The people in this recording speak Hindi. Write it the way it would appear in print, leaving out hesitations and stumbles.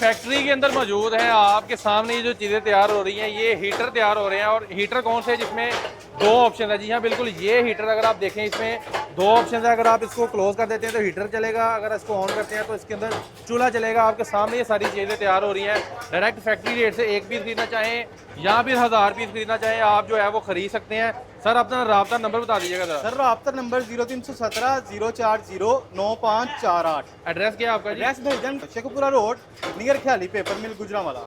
फैक्ट्री के अंदर मौजूद है। आपके सामने ये जो चीज़ें तैयार हो रही हैं, ये हीटर तैयार हो रहे हैं। और हीटर कौन से, जिसमें दो ऑप्शन है। जी हाँ बिल्कुल, ये हीटर अगर आप देखें इसमें दो ऑप्शन है। अगर आप इसको क्लोज कर देते हैं तो हीटर चलेगा, अगर इसको ऑन करते हैं तो इसके अंदर चूल्हा चलेगा। आपके सामने ये सारी चीज़ें तैयार हो रही हैं। डायरेक्ट फैक्ट्री रेट से एक पीस खरीदना चाहें या फिर 1000 पीस खरीदना चाहें, आप जो है वो खरीद सकते हैं। सर अपना राब्ता नंबर बता दीजिएगा जरा। सर रब्ता नंबर 0317 040 9548। एड्रेस क्या है आपका जी? एड्रेस भाईजान शेखपुरा रोड नियर ख्याली पेपर मिल गुजरांवाला।